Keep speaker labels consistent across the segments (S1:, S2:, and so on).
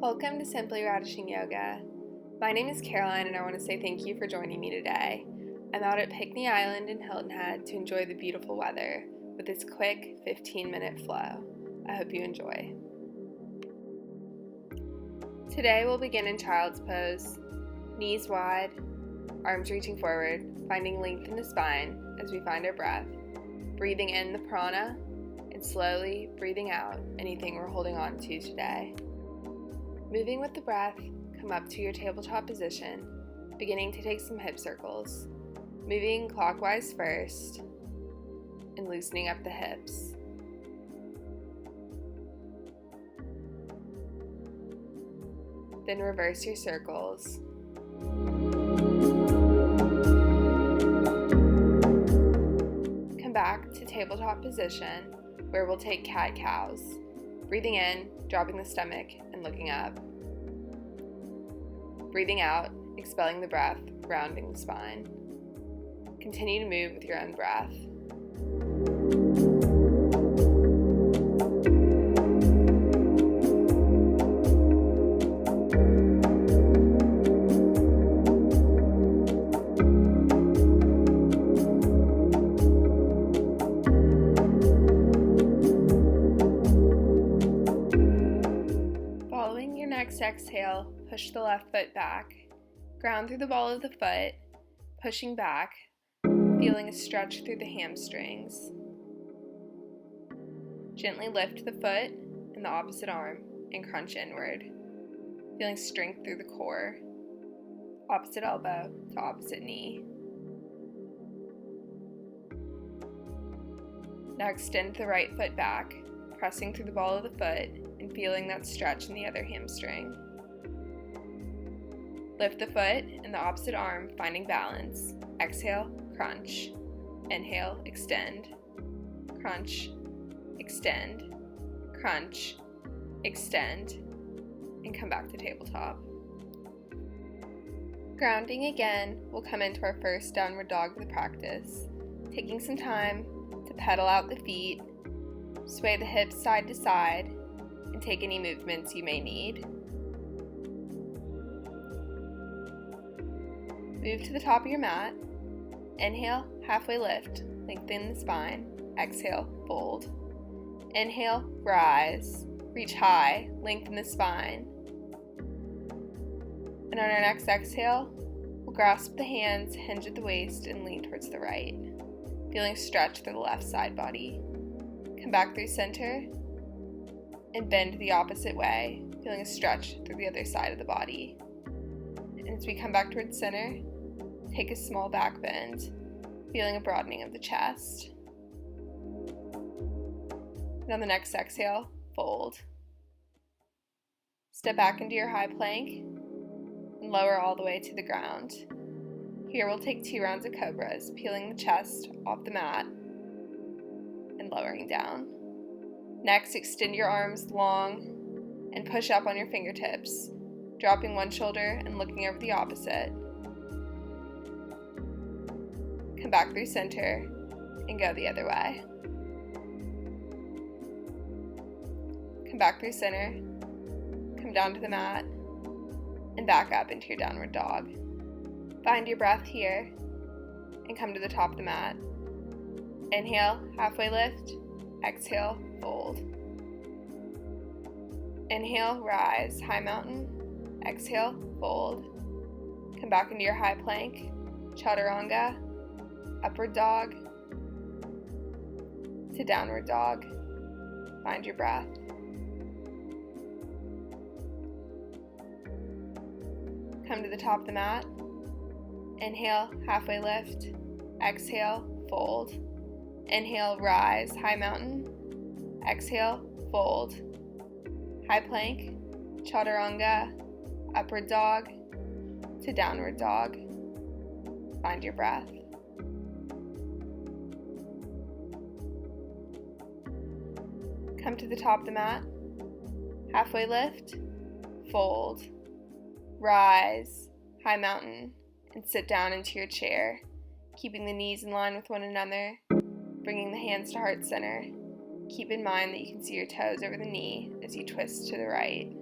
S1: Welcome to Simply Radishing Yoga. My name is Caroline and I want to say thank you for joining me today. I'm out at Picnic Island in Hilton Head to enjoy the beautiful weather with this quick 15-minute flow. I hope you enjoy. Today we'll begin in Child's Pose, knees wide, arms reaching forward, finding length in the spine as we find our breath, breathing in the prana and slowly breathing out anything we're holding on to today. Moving with the breath, come up to your tabletop position, beginning to take some hip circles, moving clockwise first, and loosening up the hips. Then reverse your circles. Come back to tabletop position, where we'll take cat-cows, breathing in, dropping the stomach, and looking up. Breathing out, expelling the breath, rounding the spine. Continue to move with your own breath. Following your next exhale, push the left foot back. Ground through the ball of the foot, pushing back, feeling a stretch through the hamstrings. Gently lift the foot and the opposite arm and crunch inward, feeling strength through the core. Opposite elbow to opposite knee. Now extend the right foot back, pressing through the ball of the foot and feeling that stretch in the other hamstring. Lift the foot and the opposite arm, finding balance. Exhale, crunch. Inhale, extend. Crunch, extend. Crunch, extend. And come back to tabletop. Grounding again, we'll come into our first downward dog of the practice. Taking some time to pedal out the feet, sway the hips side to side, and take any movements you may need. Move to the top of your mat. Inhale, halfway lift, lengthen the spine. Exhale, fold. Inhale, rise, reach high, lengthen the spine. And on our next exhale, we'll grasp the hands, hinge at the waist, and lean towards the right, feeling stretch through the left side body. Come back through center and bend the opposite way, feeling a stretch through the other side of the body. And as we come back towards center, take a small back bend, feeling a broadening of the chest. And on the next exhale, fold. Step back into your high plank and lower all the way to the ground. Here we'll take 2 rounds of cobras, peeling the chest off the mat and lowering down. Next, extend your arms long and push up on your fingertips, dropping one shoulder and looking over the opposite. Come back through center and go the other way. Come back through center, come down to the mat, and back up into your downward dog. Find your breath here and come to the top of the mat. Inhale, halfway lift. Exhale, fold. Inhale, rise, high mountain. Exhale, fold. Come back into your high plank, chaturanga, upward dog, to downward dog. Find your breath. Come to the top of the mat. Inhale, halfway lift. Exhale, fold. Inhale, rise, high mountain. Exhale, fold. High plank, chaturanga, upward dog, to downward dog. Find your breath. Come to the top of the mat. Halfway lift, fold, rise, high mountain, and sit down into your chair, keeping the knees in line with one another, bringing the hands to heart center. Keep in mind that you can see your toes over the knee as you twist to the right.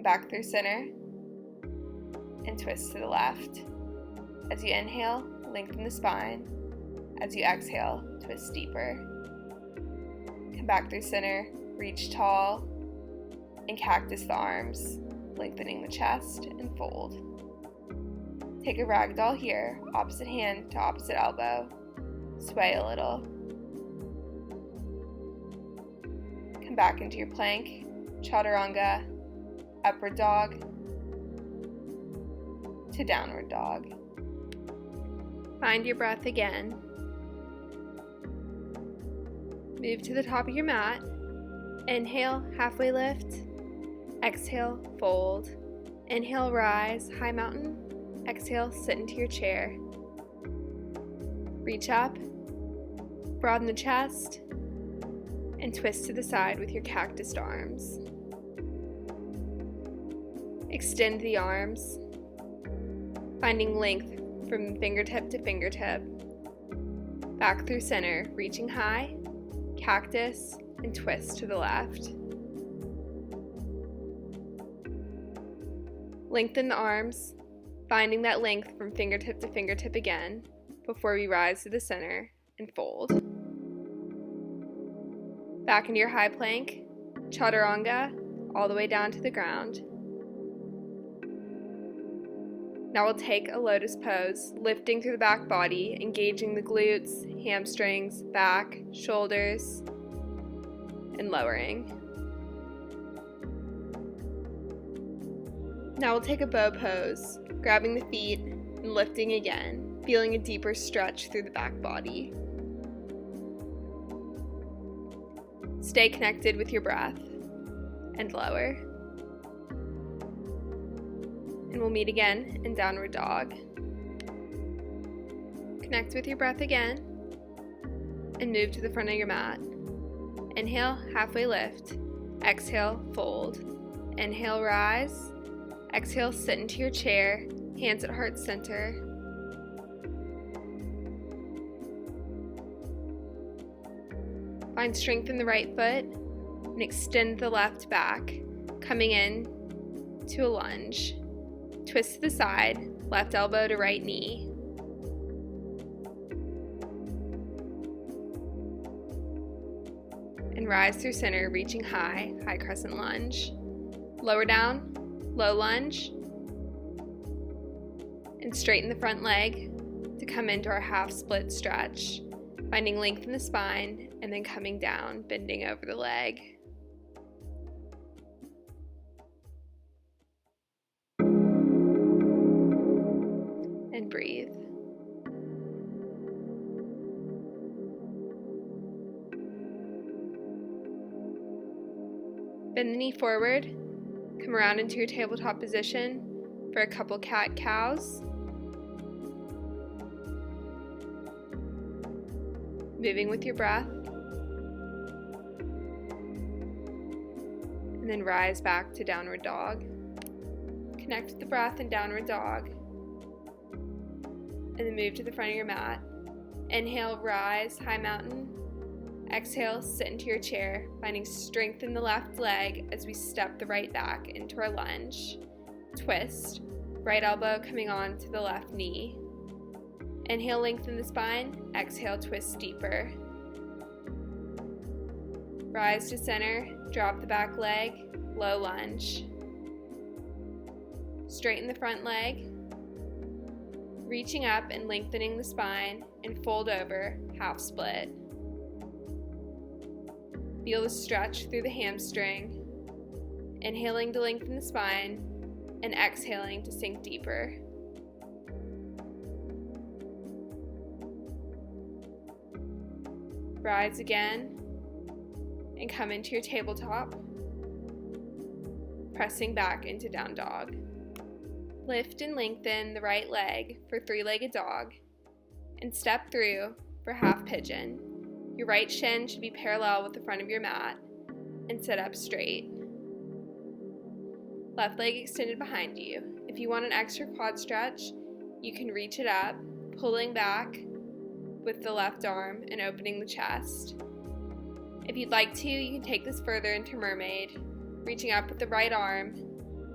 S1: Come back through center and twist to the left. As you inhale, lengthen the spine. As you exhale, twist deeper. Come back through center, reach tall, and cactus the arms, lengthening the chest and fold. Take a ragdoll here, opposite hand to opposite elbow. Sway a little. Come back into your plank, chaturanga, upward dog, to downward dog. Find your breath again. Move to the top of your mat. Inhale, halfway lift. Exhale, fold. Inhale, rise, high mountain. Exhale, sit into your chair. Reach up, broaden the chest, and twist to the side with your cactused arms. Extend the arms, finding length from fingertip to fingertip. Back through center, reaching high, cactus, and twist to the left. Lengthen the arms, finding that length from fingertip to fingertip again before we rise to the center and fold. Back into your high plank, chaturanga, all the way down to the ground. Now we'll take a lotus pose, lifting through the back body, engaging the glutes, hamstrings, back, shoulders, and lowering. Now we'll take a bow pose, grabbing the feet and lifting again, feeling a deeper stretch through the back body. Stay connected with your breath and lower. And we'll meet again in downward dog. Connect with your breath again and move to the front of your mat. Inhale, halfway lift. Exhale, fold. Inhale, rise. Exhale, sit into your chair, hands at heart center. Find strength in the right foot and extend the left back, coming in to a lunge. Twist to the side, left elbow to right knee. And rise through center, reaching high, high crescent lunge. Lower down, low lunge. And straighten the front leg to come into our half split stretch, finding length in the spine and then coming down, bending over the leg. And breathe. Bend the knee forward. Come around into your tabletop position for a couple cat-cows. Moving with your breath. And then rise back to downward dog. Connect with the breath in downward dog. And then move to the front of your mat. Inhale, rise, high mountain. Exhale, sit into your chair, finding strength in the left leg as we step the right back into our lunge. Twist, right elbow coming on to the left knee. Inhale, lengthen the spine. Exhale, twist deeper. Rise to center, drop the back leg, low lunge. Straighten the front leg. Reaching up and lengthening the spine and fold over, half split. Feel the stretch through the hamstring. Inhaling to lengthen the spine and exhaling to sink deeper. Rise again and come into your tabletop, pressing back into down dog. Lift and lengthen the right leg for three-legged dog and step through for half pigeon. Your right shin should be parallel with the front of your mat and sit up straight. Left leg extended behind you. If you want an extra quad stretch, you can reach it up, pulling back with the left arm and opening the chest. If you'd like to, you can take this further into mermaid, reaching up with the right arm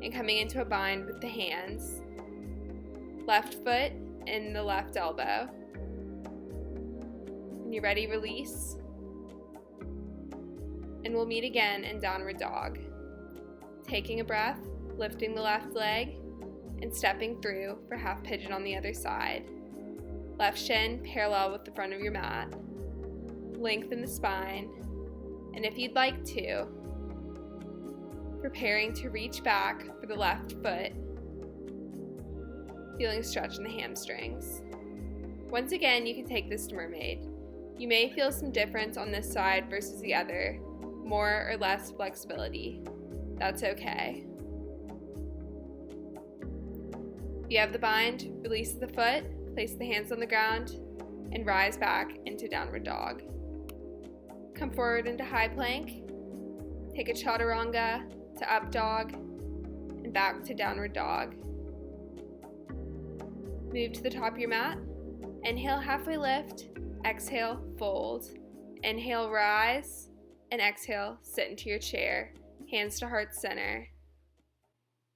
S1: and coming into a bind with the hands. Left foot in the left elbow. When you're ready, release. And we'll meet again in downward dog. Taking a breath, lifting the left leg, and stepping through for half pigeon on the other side. Left shin parallel with the front of your mat. Lengthen the spine, and if you'd like to, preparing to reach back for the left foot, feeling a stretch in the hamstrings. Once again, you can take this to mermaid. You may feel some difference on this side versus the other, more or less flexibility. That's okay. If you have the bind, release the foot, place the hands on the ground, and rise back into downward dog. Come forward into high plank, take a chaturanga to up dog, and back to downward dog. Move to the top of your mat, inhale, halfway lift, exhale, fold. Inhale, rise, and exhale, sit into your chair, hands to heart center.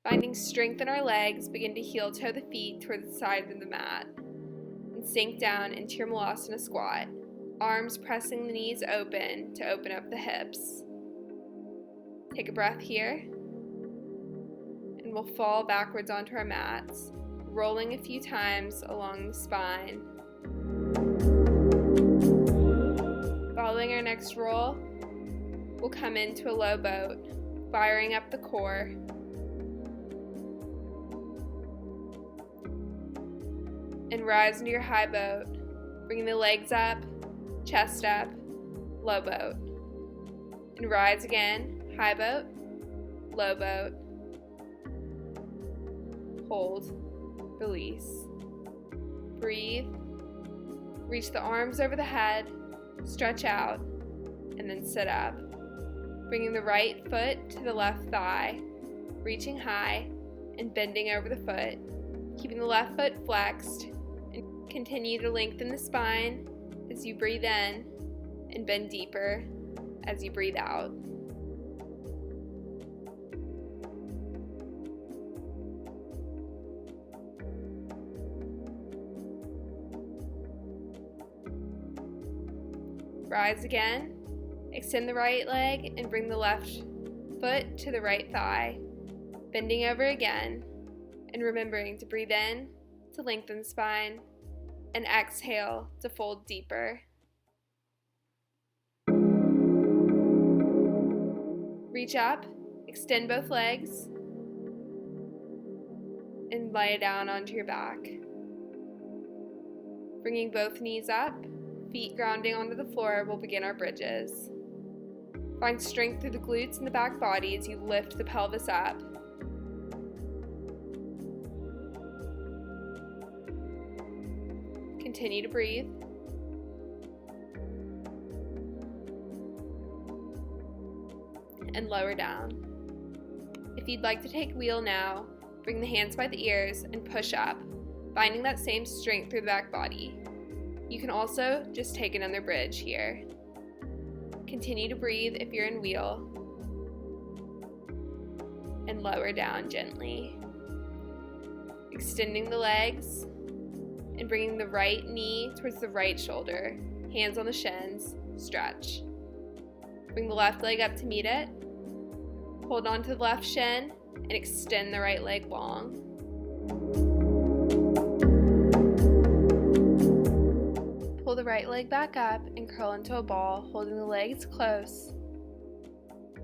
S1: Finding strength in our legs, begin to heel toe the feet toward the side of the mat, and sink down into your malasana squat, arms pressing the knees open to open up the hips. Take a breath here, and we'll fall backwards onto our mats, rolling a few times along the spine. Following our next roll, we'll come into a low boat, firing up the core. And rise into your high boat, bringing the legs up, chest up, low boat. And rise again, high boat, low boat. Hold, release. Breathe. Reach the arms over the head, stretch out, and then sit up. Bringing the right foot to the left thigh, reaching high and bending over the foot, keeping the left foot flexed. Continue to lengthen the spine as you breathe in and bend deeper as you breathe out. Rise again. Extend the right leg and bring the left foot to the right thigh, bending over again and remembering to breathe in to lengthen the spine, and exhale to fold deeper. Reach up, extend both legs, and lay down onto your back. Bringing both knees up, feet grounding onto the floor, we'll begin our bridges. Find strength through the glutes and the back body as you lift the pelvis up. Continue to breathe. And lower down. If you'd like to take wheel now, bring the hands by the ears and push up, finding that same strength through the back body. You can also just take another bridge here. Continue to breathe if you're in wheel. And lower down gently. Extending the legs and bringing the right knee towards the right shoulder, hands on the shins, stretch. Bring the left leg up to meet it. Hold on to the left shin and extend the right leg long. Pull the right leg back up and curl into a ball, holding the legs close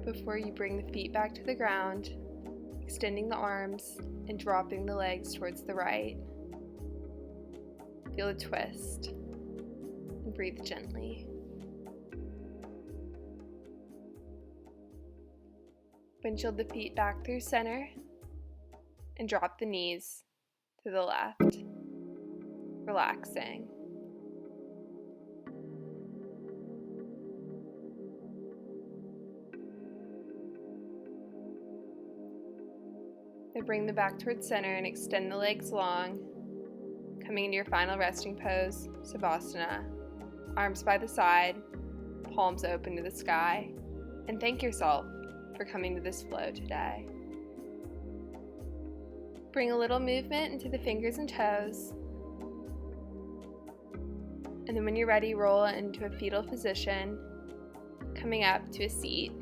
S1: before you bring the feet back to the ground, extending the arms and dropping the legs towards the right. Feel a twist and breathe gently. Windshield the feet back through center and drop the knees to the left, relaxing. Then bring the back towards center and extend the legs long, coming into your final resting pose, Savasana. Arms by the side, palms open to the sky, and thank yourself for coming to this flow today. Bring a little movement into the fingers and toes. And then when you're ready, roll into a fetal position, coming up to a seat.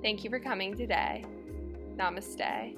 S1: Thank you for coming today. Namaste.